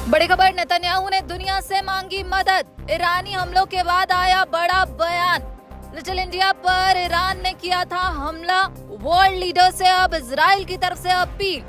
बड़ी खबर, नेतन्याहू ने दुनिया से मांगी मदद। ईरानी हमलों के बाद आया बड़ा बयान। लिटिल इंडिया पर ईरान ने किया था हमला। वर्ल्ड लीडर से अब इजराइल की तरफ से अपील।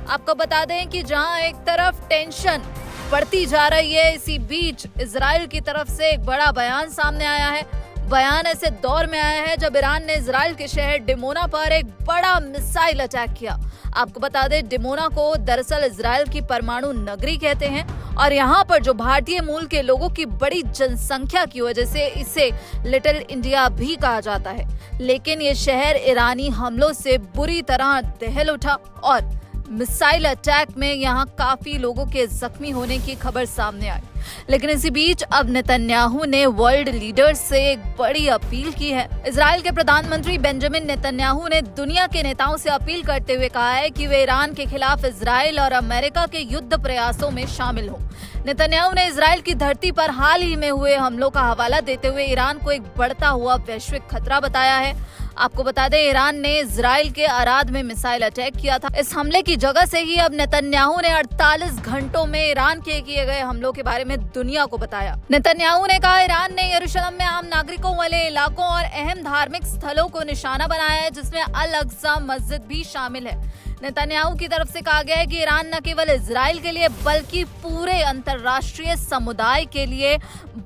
आपको बता दें कि जहां एक तरफ टेंशन बढ़ती जा रही है, इसी बीच इजराइल की तरफ से एक बड़ा बयान सामने आया है। बयान ऐसे दौर में आया है जब ईरान ने इजराइल के शहर डिमोना पर एक बड़ा मिसाइल अटैक किया। आपको बता दें, डिमोना को दरअसल इजराइल की परमाणु नगरी कहते हैं और यहाँ पर जो भारतीय मूल के लोगों की बड़ी जनसंख्या की वजह से इसे लिटिल इंडिया भी कहा जाता है। लेकिन ये शहर ईरानी हमलों से बुरी तरह दहल उठा और मिसाइल अटैक में यहाँ काफी लोगों के जख्मी होने की खबर सामने आई। लेकिन इसी बीच अब नेतन्याहू ने वर्ल्ड लीडर्स से एक बड़ी अपील की है। इजराइल के प्रधानमंत्री बेंजामिन नेतन्याहू ने दुनिया के नेताओं से अपील करते हुए कहा है कि वे ईरान के खिलाफ इजराइल और अमेरिका के युद्ध प्रयासों में शामिल हों। नेतन्याहू ने इजराइल की धरती पर हाल ही में हुए हमलों का हवाला देते हुए ईरान को एक बढ़ता हुआ वैश्विक खतरा बताया है। आपको बता दें, ईरान ने इजराइल के अराद में मिसाइल अटैक किया था। इस हमले की जगह से ही अब नेतन्याहू ने 48 घंटों में ईरान के किए गए हमलों के बारे में दुनिया को बताया। नेतन्याहू ने कहा, ईरान ने यरूशलेम में आम नागरिकों वाले इलाकों और अहम धार्मिक स्थलों को निशाना बनाया है, जिसमें अल अक्सा मस्जिद भी शामिल है। नेतन्याहू की तरफ से कहा गया है कि ईरान न केवल इजराइल के लिए बल्कि पूरे अंतर्राष्ट्रीय समुदाय के लिए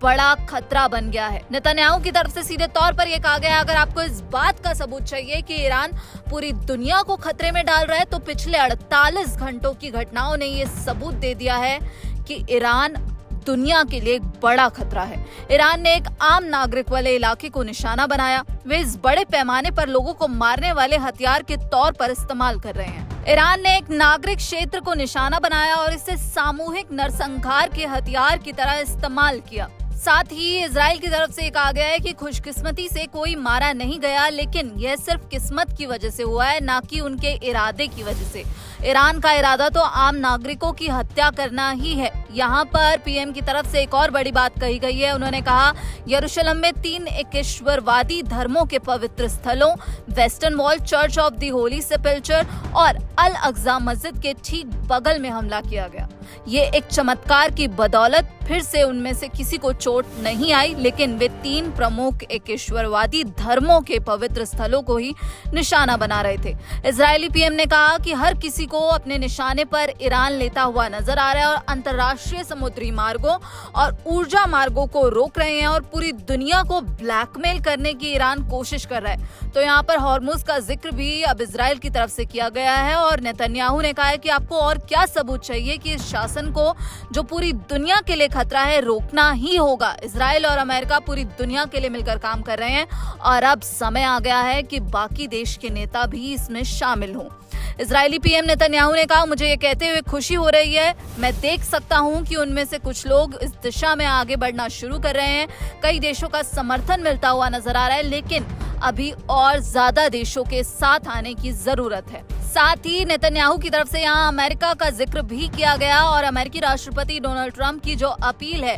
बड़ा खतरा बन गया है। नेतन्याहू की तरफ से सीधे तौर पर यह कहा गया है, अगर आपको इस बात का सबूत चाहिए कि ईरान पूरी दुनिया को खतरे में डाल रहा है, तो पिछले 48 घंटों की घटनाओं ने ये सबूत दे दिया है कि ईरान दुनिया के लिए एक बड़ा खतरा है। ईरान ने एक आम नागरिक वाले इलाके को निशाना बनाया। वे इस बड़े पैमाने पर लोगों को मारने वाले हथियार के तौर पर इस्तेमाल कर रहे हैं। ईरान ने एक नागरिक क्षेत्र को निशाना बनाया और इसे सामूहिक नरसंहार के हथियार की तरह इस्तेमाल किया। साथ ही इजराइल की तरफ से कहा गया है कि खुशकिस्मती से कोई मारा नहीं गया, लेकिन यह सिर्फ किस्मत की वजह से हुआ है, ना कि उनके इरादे की वजह से। ईरान का इरादा तो आम नागरिकों की हत्या करना ही है। यहाँ पर पीएम की तरफ से एक और बड़ी बात कही गई है। उन्होंने कहा, यरूशलेम में 3 एकेश्वरवादी धर्मों के पवित्र स्थलों western wall, church of the holy sepulchre और अल अक्सा मस्जिद के ठीक बगल में हमला किया गया। ये एक चमत्कार की बदौलत फिर से उनमें से किसी को चोट नहीं आई, लेकिन वे 3 प्रमुख एकेश्वरवादी धर्मों के पवित्र स्थलों को ही निशाना बना रहे थे। इजरायली पीएम ने कहा कि हर किसी को अपने निशाने पर ईरान लेता हुआ नजर आ रहा है और अंतर्राष्ट्रीय समुद्री मार्गों और ऊर्जा मार्गों को रोक रहे हैं और पूरी दुनिया को ब्लैकमेल करने की ईरान कोशिश कर रहा है। तो यहाँ पर हॉर्मुज का जिक्र भी अब इजराइल की तरफ से किया गया है और नेतन्याहू ने कहा है कि आपको और क्या सबूत चाहिए कि इस शासन को, जो पूरी दुनिया के लिए खतरा है, रोकना ही होगा। इजराइल और अमेरिका पूरी दुनिया के लिए मिलकर काम कर रहे हैं और अब समय आ गया है कि बाकी देश के नेता भी इसमें शामिल हों। इजरायली पीएम नेतन्याहू ने कहा, मुझे ये कहते हुए खुशी हो रही है, मैं देख सकता हूं कि उनमें से कुछ लोग इस दिशा में आगे बढ़ना शुरू कर रहे हैं। कई देशों का समर्थन मिलता हुआ नजर आ रहा है, लेकिन अभी और ज्यादा देशों के साथ आने की जरूरत है। साथ ही नेतन्याहू की तरफ से यहाँ अमेरिका का जिक्र भी किया गया और अमेरिकी राष्ट्रपति डोनाल्ड ट्रंप की जो अपील है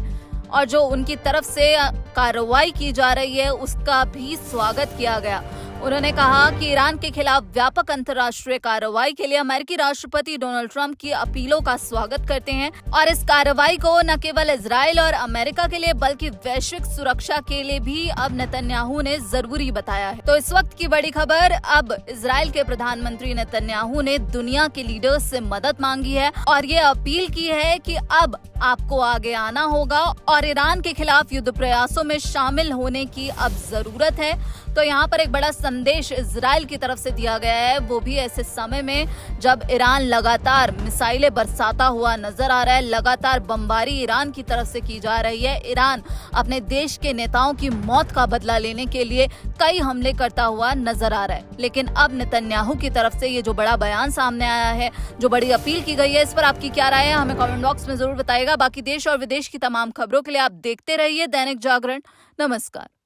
और जो उनकी तरफ से कार्रवाई की जा रही है, उसका भी स्वागत किया गया। उन्होंने कहा कि ईरान के खिलाफ व्यापक अंतर्राष्ट्रीय कार्रवाई के लिए अमेरिकी राष्ट्रपति डोनाल्ड ट्रंप की अपीलों का स्वागत करते हैं और इस कार्रवाई को न केवल इजराइल और अमेरिका के लिए बल्कि वैश्विक सुरक्षा के लिए भी अब नेतन्याहू ने जरूरी बताया है। तो इस वक्त की बड़ी खबर, अब इजराइल के प्रधानमंत्री नेतन्याहू ने दुनिया के लीडर्स से मदद मांगी है और ये अपील की है कि अब आपको आगे आना होगा और ईरान के खिलाफ युद्ध प्रयासों में शामिल होने की अब जरूरत है। तो यहाँ पर एक बड़ा संदेश इजराइल की तरफ से दिया गया है, वो भी ऐसे समय में जब ईरान लगातार मिसाइलें बरसाता हुआ नजर आ रहा है, लगातार बमबारी ईरान की तरफ से की जा रही है। ईरान अपने देश के नेताओं की मौत का बदला लेने के लिए कई हमले करता हुआ नजर आ रहा है। लेकिन अब नेतन्याहू की तरफ से ये जो बड़ा बयान सामने आया है, जो बड़ी अपील की गई है, इस पर आपकी क्या राय है, हमें कमेंट बॉक्स में जरूर बताइएगा। बाकी देश और विदेश की तमाम खबरों के लिए आप देखते रहिए दैनिक जागरण। नमस्कार।